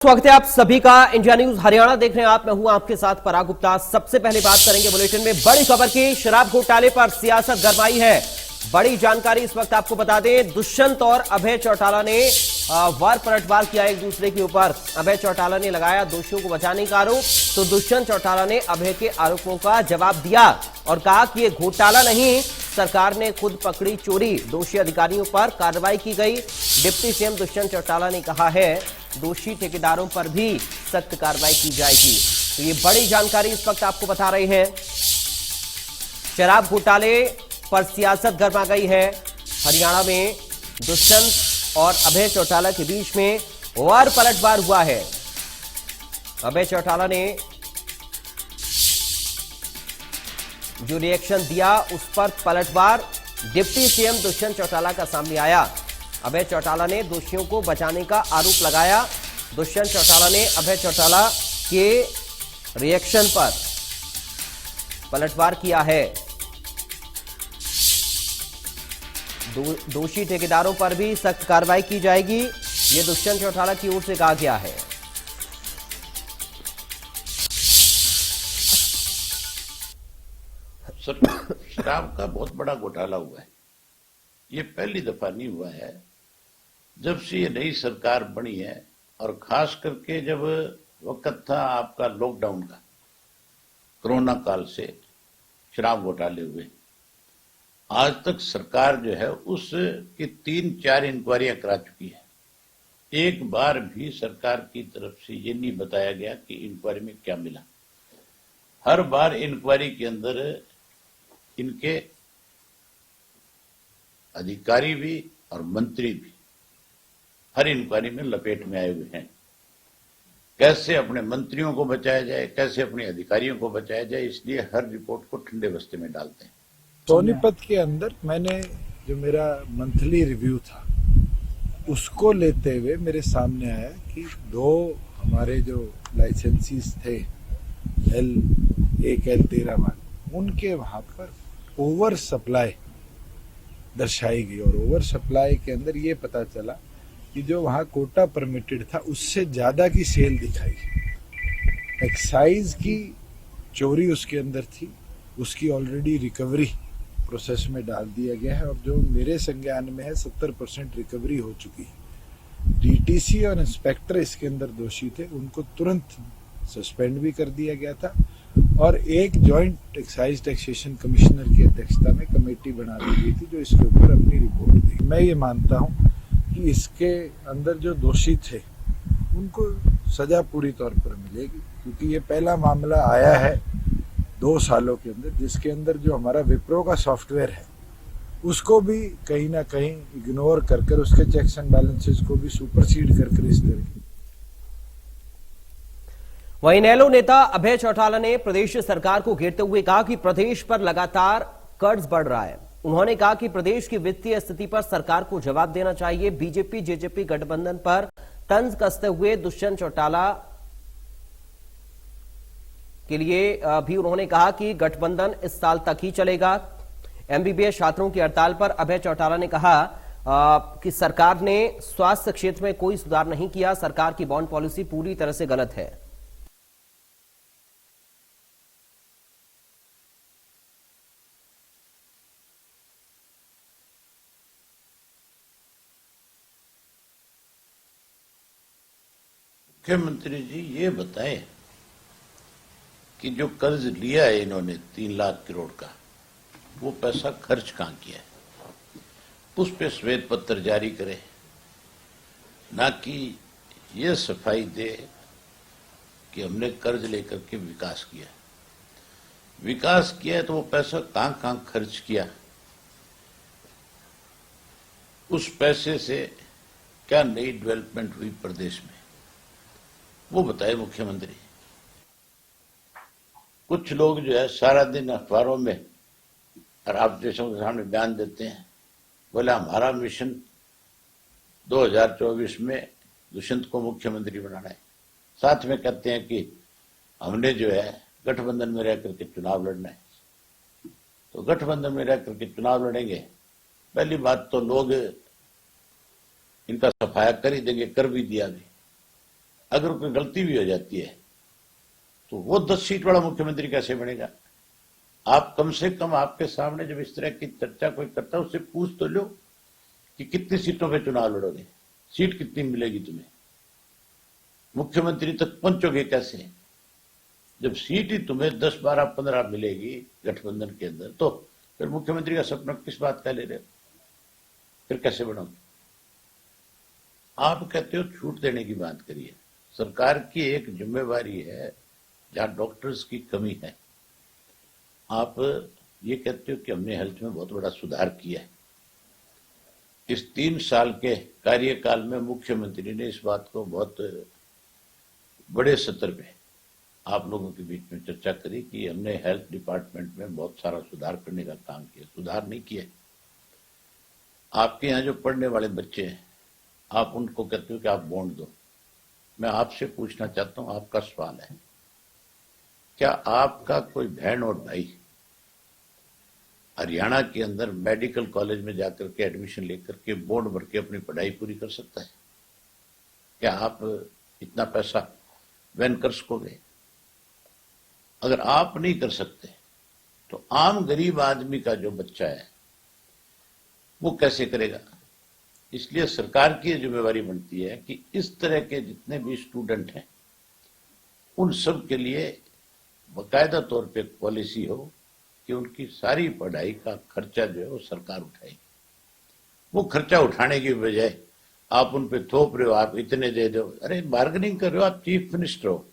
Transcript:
स्वागत है आप सभी का इंडिया न्यूज हरियाणा देख रहे हैं आप। मैं हूं आपके साथ पराग गुप्ता। सबसे पहले बात करेंगे बुलेटिन में बड़ी खबर की। शराब घोटाले पर सियासत गरमाई है। बड़ी जानकारी इस वक्त आपको बता दें, दुष्यंत और अभय चौटाला ने वार पलटवार किया एक दूसरे के ऊपर। अभय चौटाला ने लगाया दोषियों को बचाने का आरोप, तो दुष्यंत चौटाला ने अभय के आरोपों का जवाब दिया और कहा कि ये घोटाला नहीं, सरकार ने खुद पकड़ी चोरी। दोषी अधिकारियों पर कार्रवाई की गई। डिप्टी सीएम दुष्यंत चौटाला ने कहा है दोषी ठेकेदारों पर भी सख्त कार्रवाई की जाएगी। तो ये बड़ी जानकारी इस वक्त आपको बता रहे हैं। शराब घोटाले पर सियासत गरमा गई है। हरियाणा में दुष्यंत और अभय चौटाला के बीच में वार पलटवार हुआ है। अभय चौटाला ने जो रिएक्शन दिया उस पर पलटवार डिप्टी सीएम दुष्यंत चौटाला का सामने आया। अभय चौटाला ने दोषियों को बचाने का आरोप लगाया। दुष्यंत चौटाला ने अभय चौटाला के रिएक्शन पर पलटवार किया है। दोषी ठेकेदारों पर भी सख्त कार्रवाई की जाएगी, ये दुष्यंत चौटाला की ओर से कहा गया है। शराब का बहुत बड़ा घोटाला हुआ है। ये पहली दफा नहीं हुआ है जब से ये नई सरकार बनी है, और खास करके जब वक्त था आपका लॉकडाउन का, कोरोना काल से शराब घोटाले हुए। आज तक सरकार जो है उसकी 3-4 इंक्वायरियां करा चुकी है। एक बार भी सरकार की तरफ से ये नहीं बताया गया कि इंक्वायरी में क्या मिला। हर बार इंक्वायरी के अंदर इनके अधिकारी भी और मंत्री भी हर इंक्वायरी में लपेट में आए हुए हैं। कैसे अपने मंत्रियों को बचाया जाए, कैसे अपने अधिकारियों को बचाया जाए, इसलिए हर रिपोर्ट को ठंडे बस्ते में डालते हैं। सोनीपत के अंदर मैंने जो मेरा मंथली रिव्यू था उसको लेते हुए मेरे सामने आया कि 2 हमारे जो लाइसेंसीज थे एक L13 वाले, उनके वहां पर ओवर सप्लाई दर्शाई गई। और ओवर सप्लाई के अंदर ये पता चला कि जो वहां कोटा परमिटेड था उससे ज्यादा की सेल दिखाई। एक्साइज की चोरी उसके अंदर थी, उसकी ऑलरेडी रिकवरी प्रोसेस में डाल दिया गया है और जो मेरे संज्ञान में है 70% रिकवरी हो चुकी है। डीटीसी और इंस्पेक्टर इसके अंदर दोषी थे, उनको तुरंत सस्पेंड भी कर दिया गया था और एक जॉइंट एक्साइज टैक्सेशन कमिश्नर की अध्यक्षता में कमेटी बना दी गई थी जो इसके ऊपर अपनी रिपोर्ट देगी। मैं ये मानता हूं कि इसके अंदर जो दोषी थे उनको सजा पूरी तौर पर मिलेगी, क्योंकि ये पहला मामला आया है 2 सालों के अंदर जिसके अंदर जो हमारा विप्रो का सॉफ्टवेयर है उसको भी कहीं ना कहीं इग्नोर कर उसके चेक्स एंड बैलेंसेस को भी सुपरसीड कर इस तरह की। वहीं इनेलो नेता अभय चौटाला ने प्रदेश सरकार को घेरते हुए कहा कि प्रदेश पर लगातार कर्ज बढ़ रहा है। उन्होंने कहा कि प्रदेश की वित्तीय स्थिति पर सरकार को जवाब देना चाहिए। बीजेपी जेजेपी गठबंधन पर तंज कसते हुए दुष्यंत चौटाला के लिए भी उन्होंने कहा कि गठबंधन इस साल तक ही चलेगा। एमबीबीएस छात्रों की हड़ताल पर अभय चौटाला ने कहा कि सरकार ने स्वास्थ्य क्षेत्र में कोई सुधार नहीं किया। सरकार की बॉन्ड पॉलिसी पूरी तरह से गलत है। मुख्यमंत्री जी ये बताएं कि जो कर्ज लिया है इन्होंने 3 लाख करोड़ का, वो पैसा खर्च कहां किया है, उस पे श्वेत पत्र जारी करे, ना कि ये सफाई दे कि हमने कर्ज लेकर के विकास किया। विकास किया है तो वो पैसा कहां कहां खर्च किया, उस पैसे से क्या नई डेवलपमेंट हुई प्रदेश में, वो बताए मुख्यमंत्री। कुछ लोग जो है सारा दिन अखबारों में और आप देशों के सामने बयान देते हैं, बोले हमारा मिशन 2024 में दुष्यंत को मुख्यमंत्री बनाना है। साथ में कहते हैं कि हमने जो है गठबंधन में रह करके चुनाव लड़ना है। तो गठबंधन में रह करके चुनाव लड़ेंगे, पहली बात तो लोग इनका सफाया कर ही देंगे, कर भी दिया भी। अगर कोई गलती भी हो जाती है तो वो 10 सीट वाला मुख्यमंत्री कैसे बनेगा? आप कम से कम आपके सामने जब इस तरह की चर्चा कोई करता है उससे पूछ तो लो कि कितनी सीटों पे चुनाव लड़ोगे, सीट कितनी मिलेगी तुम्हें, मुख्यमंत्री तक पहुंचोगे कैसे? जब सीट ही तुम्हें 10, 12, 15 मिलेगी गठबंधन के अंदर, तो फिर मुख्यमंत्री का सपना किस बात का ले रहे हो? फिर कैसे बनोगे? आप कहते हो छूट देने की बात करिए। सरकार की एक जिम्मेवारी है, जहां डॉक्टर्स की कमी है, आप ये कहते हो कि हमने हेल्थ में बहुत बड़ा सुधार किया है। इस 3 साल के कार्यकाल में मुख्यमंत्री ने इस बात को बहुत बड़े स्तर पे आप लोगों के बीच में चर्चा करी कि हमने हेल्थ डिपार्टमेंट में बहुत सारा सुधार करने का काम किया। सुधार नहीं किया। आपके यहाँ जो पढ़ने वाले बच्चे हैं, आप उनको कहते हो कि आप बॉन्ड दो। मैं आपसे पूछना चाहता हूं, आपका सवाल है, क्या आपका कोई बहन और भाई हरियाणा के अंदर मेडिकल कॉलेज में जाकर के एडमिशन लेकर के बॉन्ड भर के अपनी पढ़ाई पूरी कर सकता है? क्या आप इतना पैसा वहन कर सकोगे? अगर आप नहीं कर सकते तो आम गरीब आदमी का जो बच्चा है वो कैसे करेगा? इसलिए सरकार की जिम्मेवारी बनती है कि इस तरह के जितने भी स्टूडेंट हैं उन सब के लिए बाकायदा तौर पे पॉलिसी हो कि उनकी सारी पढ़ाई का खर्चा जो है वो सरकार उठाएगी। वो खर्चा उठाने की बजाय आप उन पे थोप रहे हो, आप इतने दे दो। अरे बार्गेनिंग कर रहे हो, आप चीफ मिनिस्टर हो,